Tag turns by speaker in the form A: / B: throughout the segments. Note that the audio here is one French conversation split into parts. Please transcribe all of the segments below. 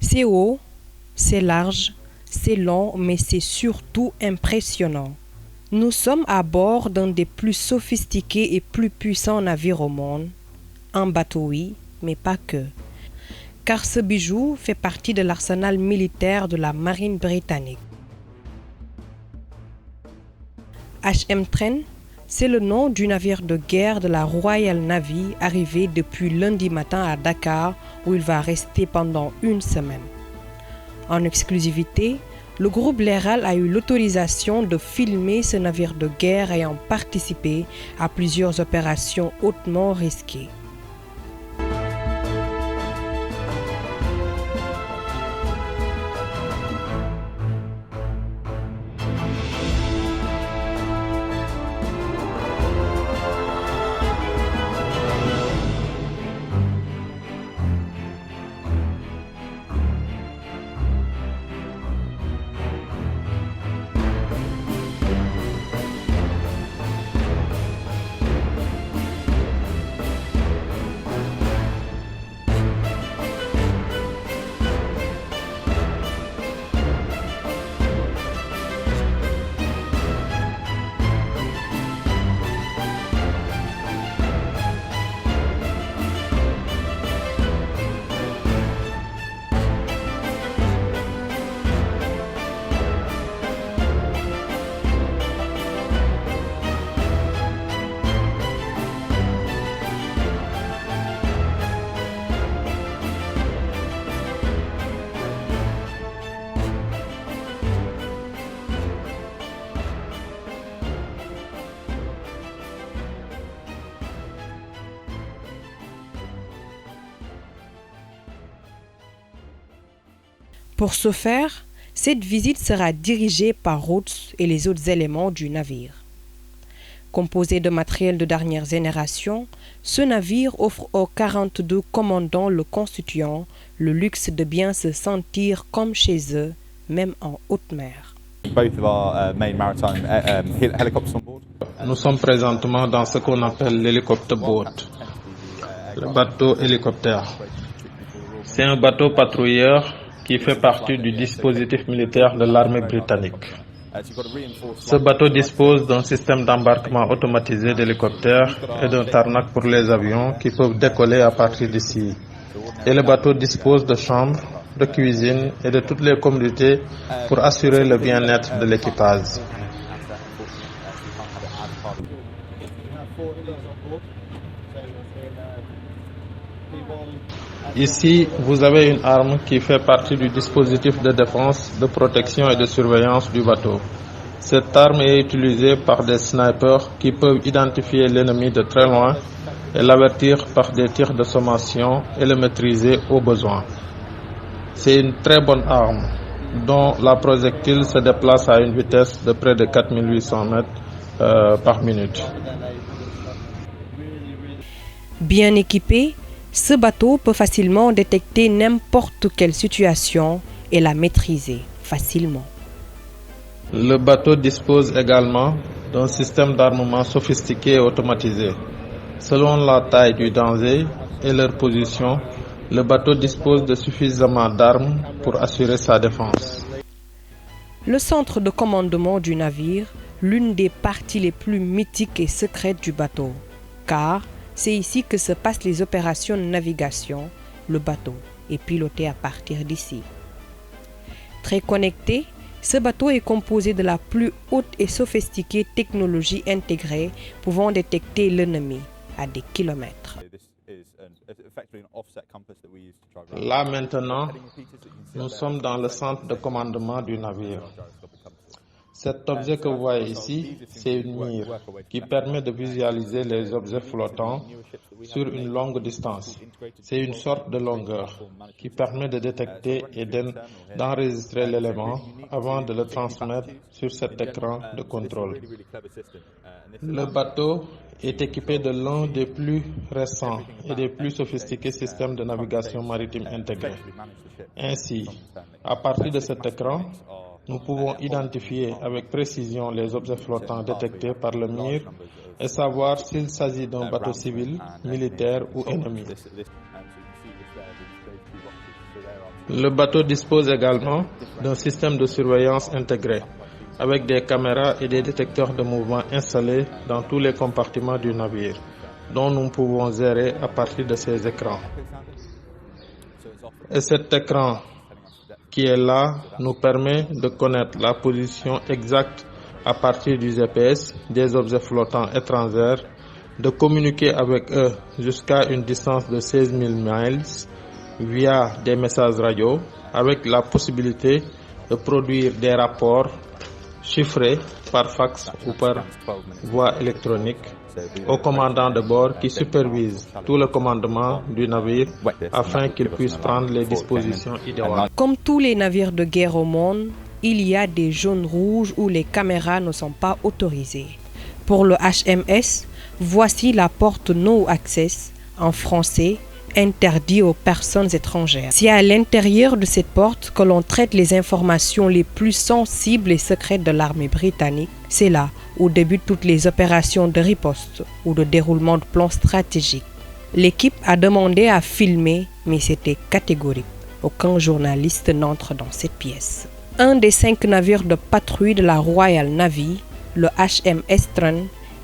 A: C'est haut, c'est large, c'est long, mais c'est surtout impressionnant. Nous sommes à bord d'un des plus sophistiqués et plus puissants navires au monde. Un bateau, oui, mais pas que. Car ce bijou fait partie de l'arsenal militaire de la marine britannique. HM Trent, c'est le nom du navire de guerre de la Royal Navy arrivé depuis lundi matin à Dakar où il va rester pendant une semaine. En exclusivité, le groupe Leral a eu l'autorisation de filmer ce navire de guerre ayant participé à plusieurs opérations hautement risquées. Pour ce faire, cette visite sera dirigée par Rhodes et les autres éléments du navire. Composé de matériel de dernière génération, ce navire offre aux 42 commandants le constituant le luxe de bien se sentir comme chez eux, même en haute mer.
B: Nous sommes présentement dans ce qu'on appelle l'hélicoptère boat, le bateau hélicoptère. C'est un bateau patrouilleur qui fait partie du dispositif militaire de l'armée britannique. Ce bateau dispose d'un système d'embarquement automatisé d'hélicoptères et d'un tarmac pour les avions qui peuvent décoller à partir d'ici. Et le bateau dispose de chambres, de cuisine et de toutes les commodités pour assurer le bien-être de l'équipage. Ici, vous avez une arme qui fait partie du dispositif de défense, de protection et de surveillance du bateau. Cette arme est utilisée par des snipers qui peuvent identifier l'ennemi de très loin et l'avertir par des tirs de sommation et le maîtriser au besoin. C'est une très bonne arme dont la projectile se déplace à une vitesse de près de 4800 mètres par minute.
A: Bien équipé, ce bateau peut facilement détecter n'importe quelle situation et la maîtriser facilement.
B: Le bateau dispose également d'un système d'armement sophistiqué et automatisé. Selon la taille du danger et leur position, le bateau dispose de suffisamment d'armes pour assurer sa défense.
A: Le centre de commandement du navire, l'une des parties les plus mythiques et secrètes du bateau, car c'est ici que se passent les opérations de navigation. Le bateau est piloté à partir d'ici. Très connecté, ce bateau est composé de la plus haute et sophistiquée technologie intégrée pouvant détecter l'ennemi à des kilomètres.
B: Là maintenant, nous sommes dans le centre de commandement du navire. Cet objet que vous voyez ici, c'est une mire qui permet de visualiser les objets flottants sur une longue distance. C'est une sorte de longueur qui permet de détecter et d'enregistrer l'élément avant de le transmettre sur cet écran de contrôle. Le bateau est équipé de l'un des plus récents et des plus sophistiqués systèmes de navigation maritime intégrés. Ainsi, à partir de cet écran, nous pouvons identifier avec précision les objets flottants détectés par le MIR et savoir s'il s'agit d'un bateau civil, militaire ou ennemi. Le bateau dispose également d'un système de surveillance intégré, avec des caméras et des détecteurs de mouvement installés dans tous les compartiments du navire, dont nous pouvons gérer à partir de ces écrans. Et cet écran qui est là nous permet de connaître la position exacte à partir du GPS des objets flottants étrangers, de communiquer avec eux jusqu'à une distance de 16 000 miles via des messages radio, avec la possibilité de produire des rapports chiffrés par fax ou par voie électronique au commandant de bord qui supervise tout le commandement du navire afin qu'il puisse prendre les dispositions idéales.
A: Comme tous les navires de guerre au monde, il y a des zones rouges où les caméras ne sont pas autorisées. Pour le HMS, voici la porte No Access, en français, interdit aux personnes étrangères. C'est à l'intérieur de cette porte que l'on traite les informations les plus sensibles et secrètes de l'armée britannique. C'est là où débutent toutes les opérations de riposte ou de déroulement de plans stratégiques. L'équipe a demandé à filmer, mais c'était catégorique. Aucun journaliste n'entre dans cette pièce. Un des 5 navires de patrouille de la Royal Navy, le HMS Tran,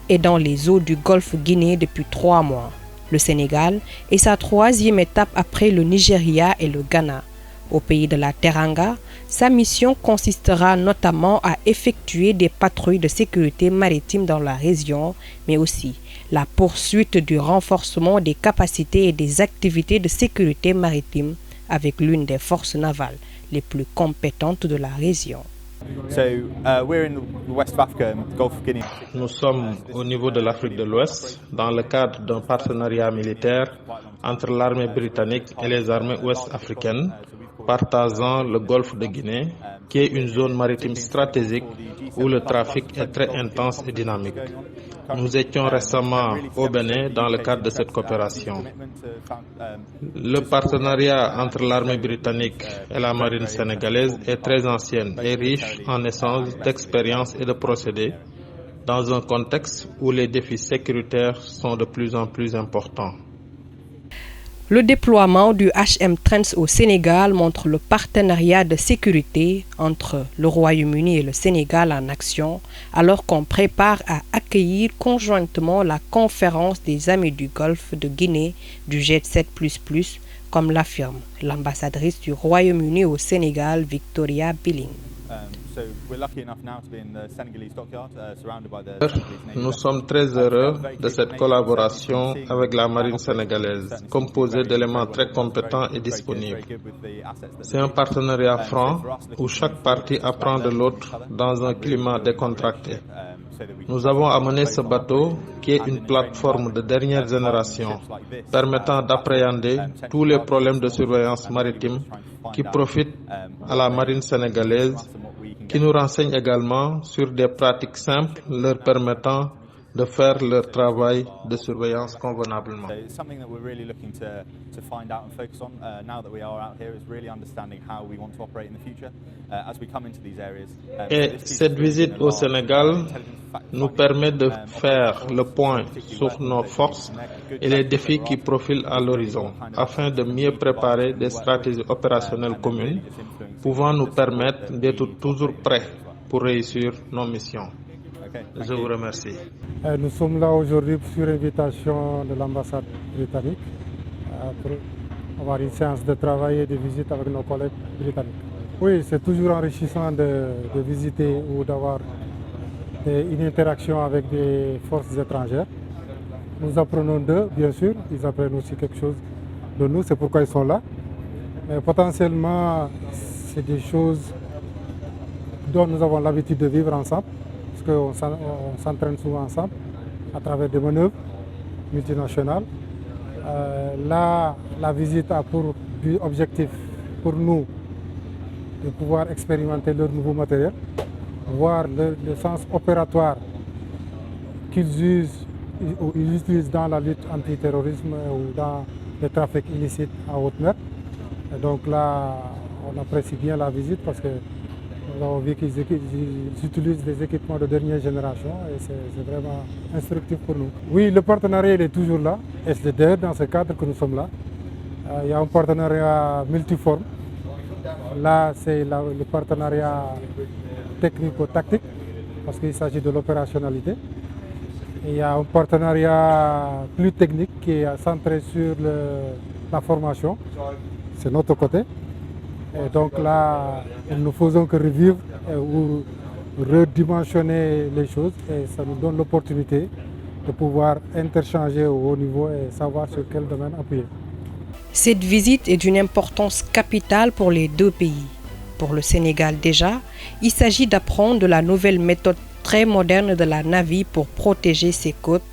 A: est dans les eaux du golfe Guinée depuis 3 mois. Le Sénégal est sa 3e étape après le Nigeria et le Ghana. Au pays de la Teranga, sa mission consistera notamment à effectuer des patrouilles de sécurité maritime dans la région, mais aussi la poursuite du renforcement des capacités et des activités de sécurité maritime avec l'une des forces navales les plus compétentes de la région.
B: Nous sommes au niveau de l'Afrique de l'Ouest dans le cadre d'un partenariat militaire entre l'armée britannique et les armées ouest-africaines, partageant le golfe de Guinée, qui est une zone maritime stratégique où le trafic est très intense et dynamique. Nous étions récemment au Bénin dans le cadre de cette coopération. Le partenariat entre l'armée britannique et la marine sénégalaise est très ancien et riche en essences d'expérience et de procédés dans un contexte où les défis sécuritaires sont de plus en plus importants.
A: Le déploiement du HM Trent au Sénégal montre le partenariat de sécurité entre le Royaume-Uni et le Sénégal en action, alors qu'on prépare à accueillir conjointement la conférence des Amis du Golfe de Guinée du G7++, comme l'affirme l'ambassadrice du Royaume-Uni au Sénégal, Victoria Billing.
B: Nous sommes très heureux de cette collaboration avec la marine sénégalaise, composée d'éléments très compétents et disponibles. C'est un partenariat franc où chaque partie apprend de l'autre dans un climat décontracté. Nous avons amené ce bateau qui est une plateforme de dernière génération permettant d'appréhender tous les problèmes de surveillance maritime qui profitent à la marine sénégalaise, qui nous renseigne également sur des pratiques simples leur permettant de faire leur travail de surveillance convenablement. Et cette visite au Sénégal nous permet de faire le point sur nos forces et les défis qui profilent à l'horizon, afin de mieux préparer des stratégies opérationnelles communes pouvant nous permettre d'être toujours prêts pour réussir nos missions. Je vous remercie.
C: Nous sommes là aujourd'hui sur invitation de l'ambassade britannique pour avoir une séance de travail et de visite avec nos collègues britanniques. Oui, c'est toujours enrichissant de visiter ou d'avoir une interaction avec des forces étrangères. Nous apprenons d'eux, bien sûr, ils apprennent aussi quelque chose de nous, c'est pourquoi ils sont là. Mais potentiellement, c'est des choses dont nous avons l'habitude de vivre ensemble, parce qu'on s'entraîne souvent ensemble à travers des manœuvres multinationales. Là, la visite a pour objectif pour nous de pouvoir expérimenter leur nouveau matériel, voir le sens opératoire qu'ils utilisent dans la lutte antiterrorisme ou dans le trafic illicite à haute mer. Et donc là, on apprécie bien la visite parce que nous avons vu qu'ils utilisent des équipements de dernière génération et c'est vraiment instructif pour nous. Oui, le partenariat il est toujours là et c'est d'ailleurs dans ce cadre que nous sommes là. Il y a un partenariat multiforme. Là, c'est le partenariat technico-tactique parce qu'il s'agit de l'opérationnalité. Il y a un partenariat plus technique qui est centré sur la formation. C'est notre côté. Et donc là, nous ne faisons que revivre ou redimensionner les choses et ça nous donne l'opportunité de pouvoir interchanger au haut niveau et savoir sur quel domaine appuyer.
A: Cette visite est d'une importance capitale pour les deux pays. Pour le Sénégal déjà, il s'agit d'apprendre de la nouvelle méthode très moderne de la navie pour protéger ses côtes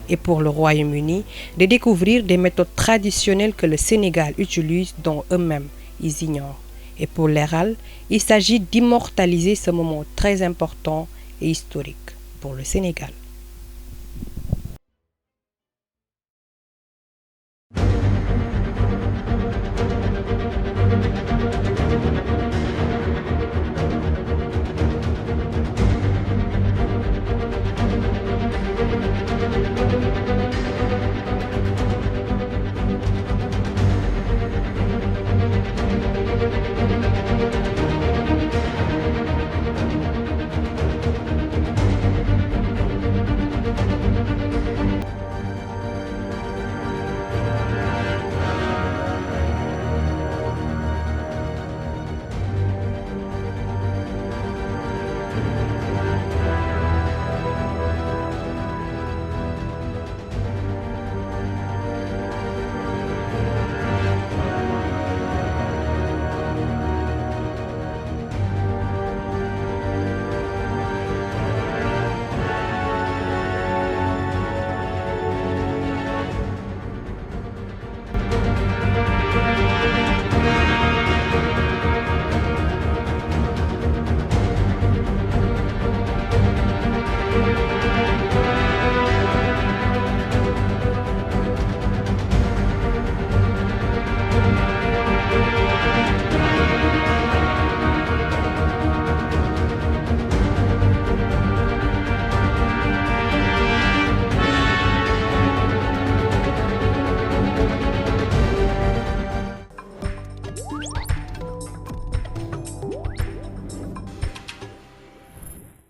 A: et pour le Royaume-Uni de découvrir des méthodes traditionnelles que le Sénégal utilise dont eux-mêmes ils ignorent. Et pour l'ERAL, il s'agit d'immortaliser ce moment très important et historique pour le Sénégal.